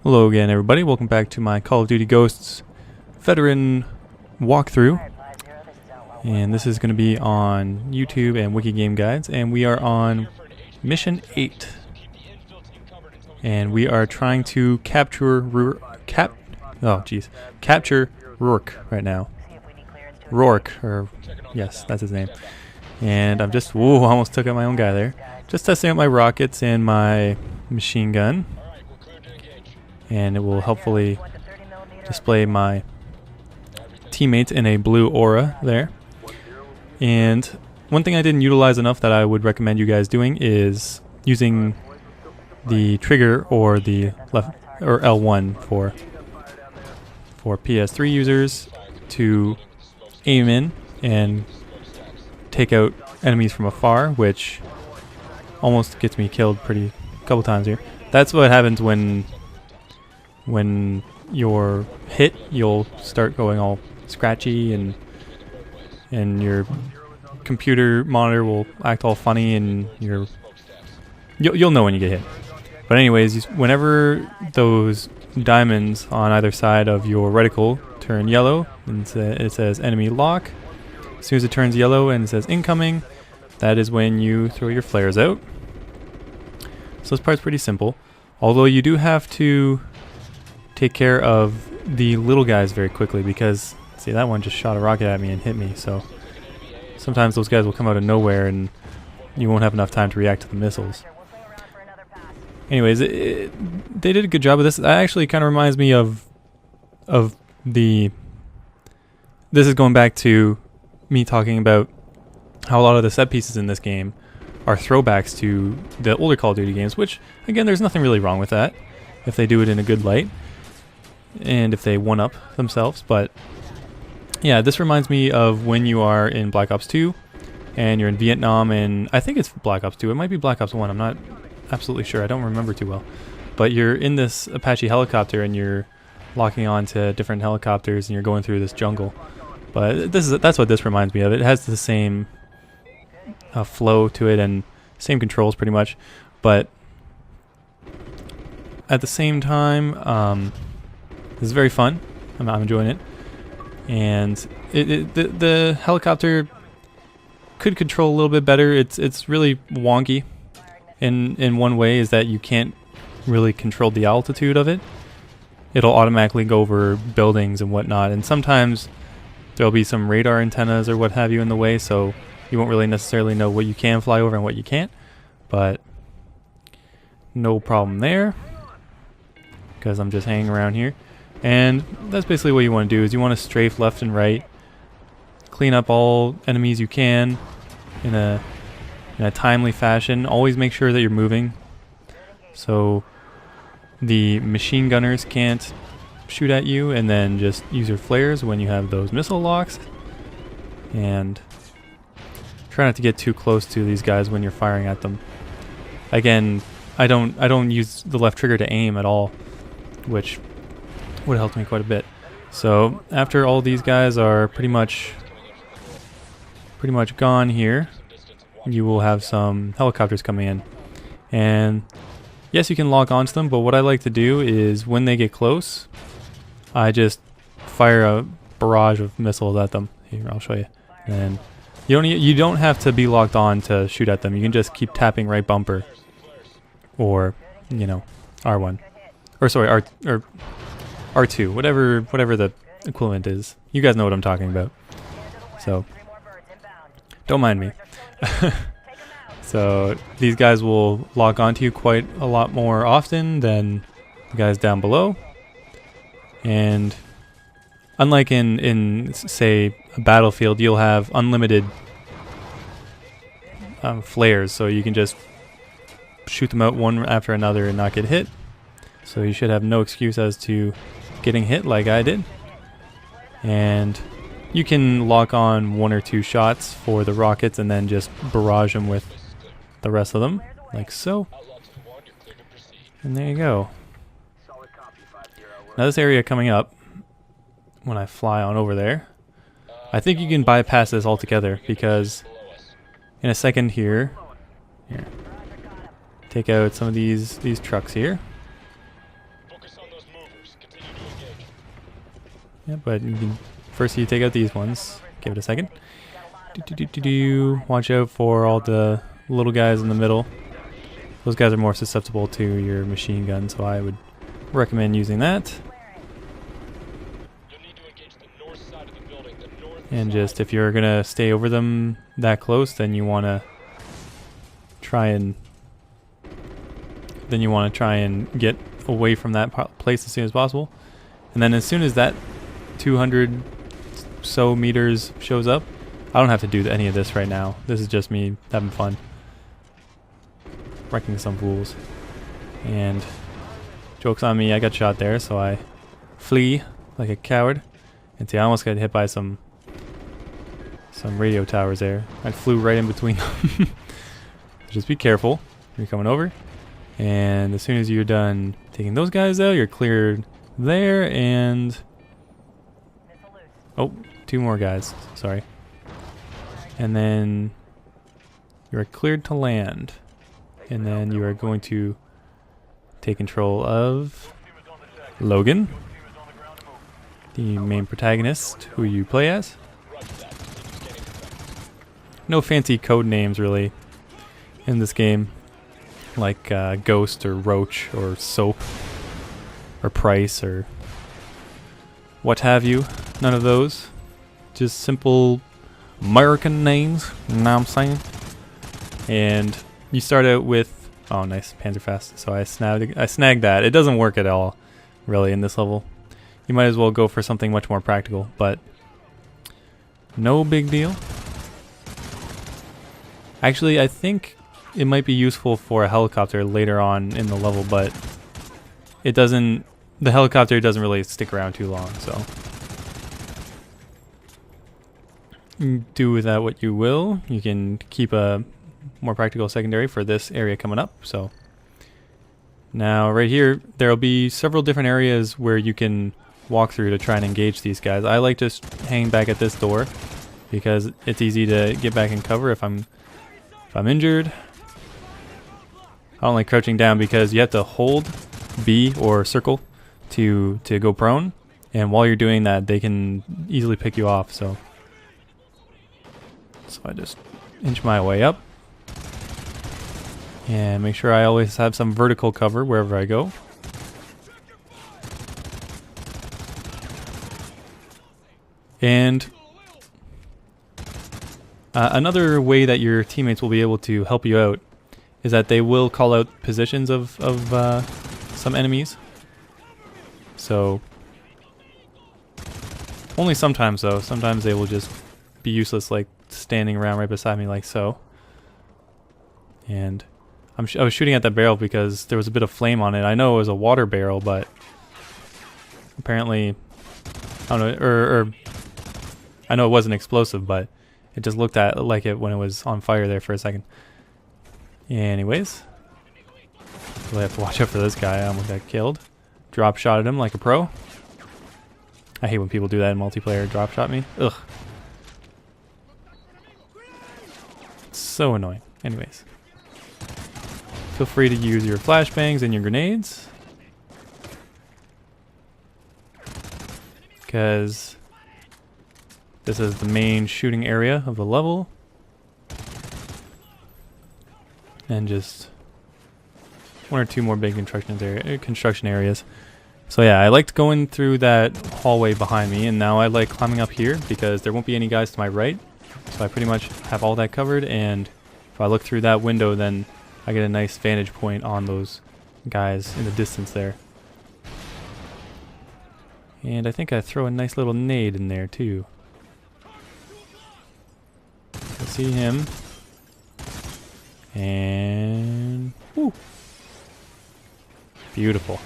Hello again, everybody. Welcome back to my Call of Duty Ghosts veteran walkthrough. And this is going to be on YouTube and Wiki Game Guides. And we are on Mission 8. And we are trying to capture capture Rourke right now. Rourke, or yes, that's his name. And I'm just, whoa, I almost took out my own guy there. Just testing out my rockets and my machine gun. And it will hopefully display my teammates in a blue aura there. And one thing I didn't utilize enough that I would recommend you guys doing is using the trigger or the left or L1 for PS3 users to aim in and take out enemies from afar, which almost gets me killed a couple times here. That's what happens when you're hit. You'll start going all scratchy and your computer monitor will act all funny and you'll know when you get hit. But anyways, whenever those diamonds on either side of your reticle turn yellow and it says enemy lock, as soon as it turns yellow and it says incoming, that is when you throw your flares out. So this part's pretty simple, although you do have to take care of the little guys very quickly because, see, that one just shot a rocket at me and hit me, so sometimes those guys will come out of nowhere and you won't have enough time to react to the missiles. Anyways, they did a good job of this. That actually kind of reminds me of this is going back to me talking about how a lot of the set pieces in this game are throwbacks to the older Call of Duty games, which, again, there's nothing really wrong with that if they do it in a good light and if they one-up themselves. But yeah, this reminds me of when you are in Black Ops 2 and you're in Vietnam, and I think it's Black Ops 2, it might be Black Ops 1, I'm not absolutely sure, I don't remember too well. But you're in this Apache helicopter and you're locking on to different helicopters and you're going through this jungle. But that's what this reminds me of. It has the same flow to it and same controls pretty much, but at the same time, this is very fun. I'm enjoying it, and the helicopter could control a little bit better. It's really wonky in one way, is that you can't really control the altitude of it. It'll automatically go over buildings and whatnot, and sometimes there'll be some radar antennas or what have you in the way, so you won't really necessarily know what you can fly over and what you can't. But no problem there, because I'm just hanging around here. And that's basically what you want to do, is you want to strafe left and right, clean up all enemies you can in a timely fashion. Always make sure that you're moving so the machine gunners can't shoot at you, and then just use your flares when you have those missile locks. And try not to get too close to these guys when you're firing at them. Again, I don't use the left trigger to aim at all, which would help me quite a bit. So after all these guys are pretty much gone here, you will have some helicopters coming in. And yes, you can lock onto them, but what I like to do is when they get close, I just fire a barrage of missiles at them. Here, I'll show you. And you don't have to be locked on to shoot at them. You can just keep tapping right bumper, or R1, or sorry, R2, whatever the equivalent is. You guys know what I'm talking about, so don't mind me. So these guys will lock onto you quite a lot more often than the guys down below. And unlike in say a battlefield, you'll have unlimited flares, so you can just shoot them out one after another and not get hit. So you should have no excuse as to getting hit like I did. And you can lock on one or two shots for the rockets and then just barrage them with the rest of them, like so. And there you go. Now this area coming up, when I fly on over there, I think you can bypass this altogether, because in a second here, take out some of these trucks here. Yeah, but you can, first you take out these ones. Give it a second. Watch out for all the little guys in the middle. Those guys are more susceptible to your machine gun, so I would recommend using that. And just if you're gonna stay over them that close, then you wanna try and get away from that place as soon as possible. And then as soon as that 200 so meters shows up, I don't have to do any of this right now. This is just me having fun, wrecking some fools. And joke's on me, I got shot there, so I flee like a coward. And see, I almost got hit by some radio towers there. I flew right in between them. Just be careful. You're coming over. And as soon as you're done taking those guys out, you're cleared there, and oh, 2 more guys. Sorry. And then you're cleared to land. And then you are going to take control of Logan, the main protagonist who you play as. No fancy code names really in this game, like Ghost or Roach or Soap or Price or what have you. None of those. Just simple American names, you know what I'm saying? And you start out with, oh nice, Panzerfaust. So I snagged that. It doesn't work at all really in this level. You might as well go for something much more practical, but no big deal. Actually, I think it might be useful for a helicopter later on in the level, but it doesn't, the helicopter doesn't really stick around too long, so do with that what you will. You can keep a more practical secondary for this area coming up. So now right here, there'll be several different areas where you can walk through to try and engage these guys. I like to hang back at this door because it's easy to get back in cover if I'm injured. I don't like crouching down because you have to hold B or circle to go prone, and while you're doing that they can easily pick you off, so I just inch my way up and make sure I always have some vertical cover wherever I go. And another way that your teammates will be able to help you out is that they will call out positions of some enemies. So only sometimes though. Sometimes they will just be useless, like standing around right beside me like so. And I was shooting at that barrel because there was a bit of flame on it. I know it was a water barrel, but apparently, I don't know, or I know it wasn't explosive, but it just looked like it when it was on fire there for a second. Anyways, really have to watch out for this guy. I almost got killed. Drop shotted him like a pro. I hate when people do that in multiplayer, drop shot me. Ugh. It's so annoying. Anyways, feel free to use your flashbangs and your grenades, because this is the main shooting area of the level. And just 1 or 2 more big construction areas. So yeah, I liked going through that hallway behind me, and now I like climbing up here because there won't be any guys to my right. So I pretty much have all that covered, and if I look through that window, then I get a nice vantage point on those guys in the distance there. And I think I throw a nice little nade in there too. I see him. And whoo. Beautiful.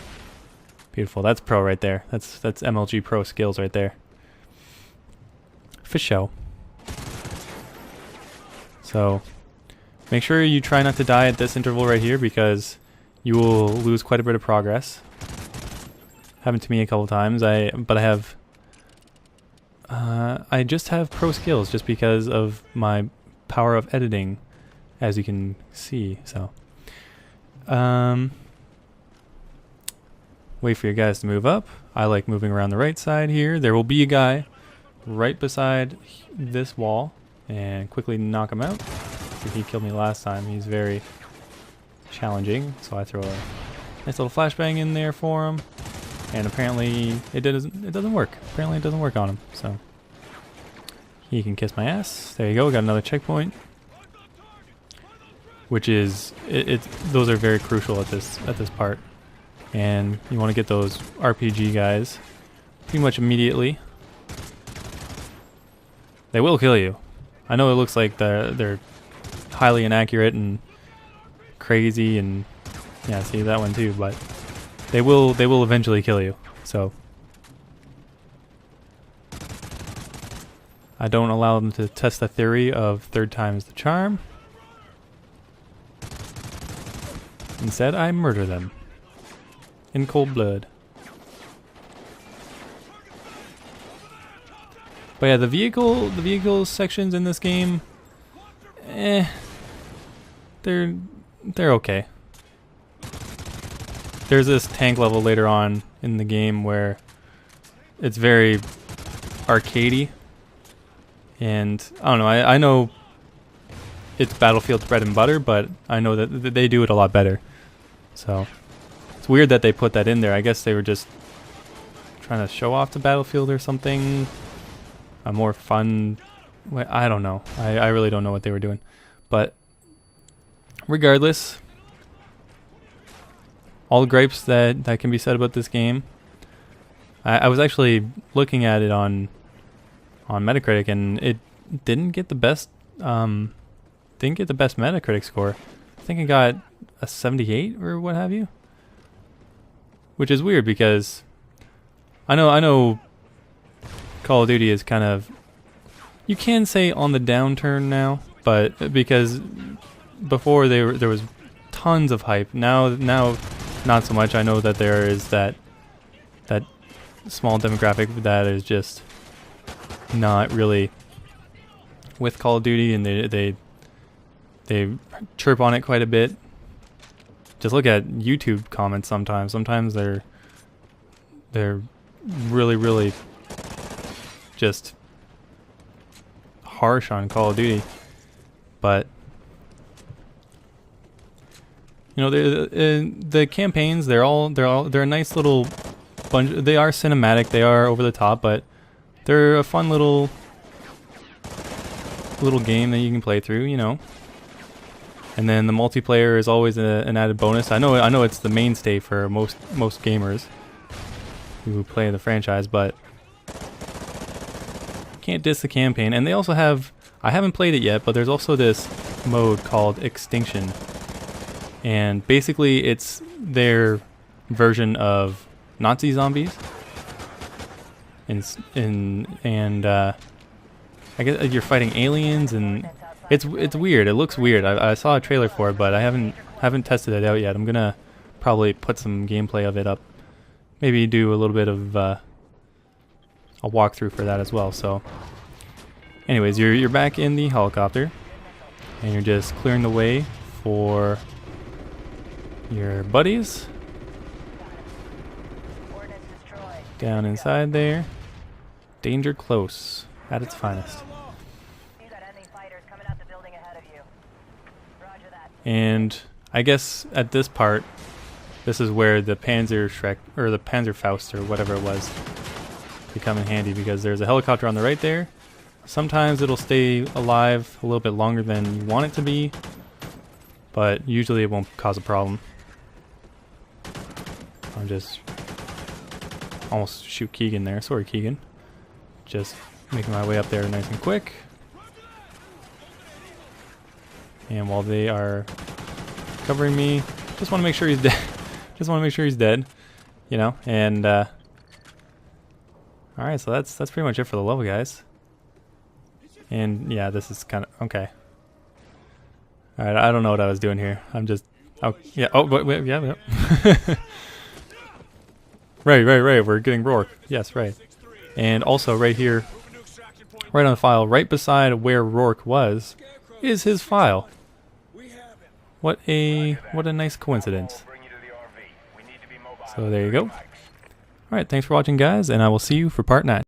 Beautiful. That's pro right there. That's MLG pro skills right there. For show. So make sure you try not to die at this interval right here, because you will lose quite a bit of progress. Happened to me a couple times. I just have pro skills just because of my power of editing, as you can see. So Wait for your guys to move up. I like moving around the right side here. There will be a guy right beside this wall, and quickly knock him out. So he killed me last time. He's very challenging, so I throw a nice little flashbang in there for him, and apparently it doesn't work. Apparently it doesn't work on him, so he can kiss my ass. There you go. We got another checkpoint, which is those are very crucial at this part, and you want to get those RPG guys pretty much immediately. They will kill you. I know it looks like they're highly inaccurate and crazy, and yeah, see that one too, but they will eventually kill you. So I don't allow them to test the theory of third time's the charm. Instead, I murder them in cold blood. But yeah, the vehicle sections in this game, they're okay. There's this tank level later on in the game where it's very arcadey, and I don't know. I know it's Battlefield's bread and butter, but I know that they do it a lot better. So it's weird that they put that in there. I guess they were just trying to show off to Battlefield or something. A more fun way. I don't know. I really don't know what they were doing. But regardless, all the gripes that can be said about this game, I was actually looking at it on Metacritic, and it didn't get the best Metacritic score. I think it got a 78 or what have you, which is weird because I know Call of Duty is kind of, you can say, on the downturn now, but because before there was tons of hype. Now not so much. I know that there is that small demographic that is just not really with Call of Duty, and they chirp on it quite a bit. Just look at YouTube comments sometimes. Sometimes they're really just harsh on Call of Duty. But you know, the campaigns, they're a nice little bunch. They are cinematic, they are over the top, but they're a fun little game that you can play through, you know. And then the multiplayer is always an added bonus. I know it's the mainstay for most gamers who play the franchise, but can't diss the campaign. And they also have, I haven't played it yet, but there's also this mode called Extinction, and basically it's their version of Nazi zombies. And I guess you're fighting aliens, and it's weird. It looks weird. I saw a trailer for it, but I haven't tested it out yet. I'm gonna probably put some gameplay of it up. Maybe do a little bit of a walkthrough for that as well. So, anyways, you're back in the helicopter, and you're just clearing the way for your buddies down inside there. Danger close at its finest. And I guess at this part, this is where the Panzerschreck, or the Panzerfaust, or whatever it was, become in handy, because there's a helicopter on the right there. Sometimes it'll stay alive a little bit longer than you want it to be, but usually it won't cause a problem. I'll just almost shoot Keegan there. Sorry, Keegan. Just making my way up there nice and quick. And while they are covering me, just want to make sure he's dead. Just want to make sure he's dead, you know. And all right, so that's pretty much it for the level, guys. And yeah, this is kind of okay. All right, I don't know what I was doing here. I'm just, oh yeah, oh wait, yeah. Right. We're getting Rourke. Yes, right. And also right here, right on the file, right beside where Rourke was, is his file. What a nice coincidence. So there you go. Alright, thanks for watching guys, and I will see you for part 9.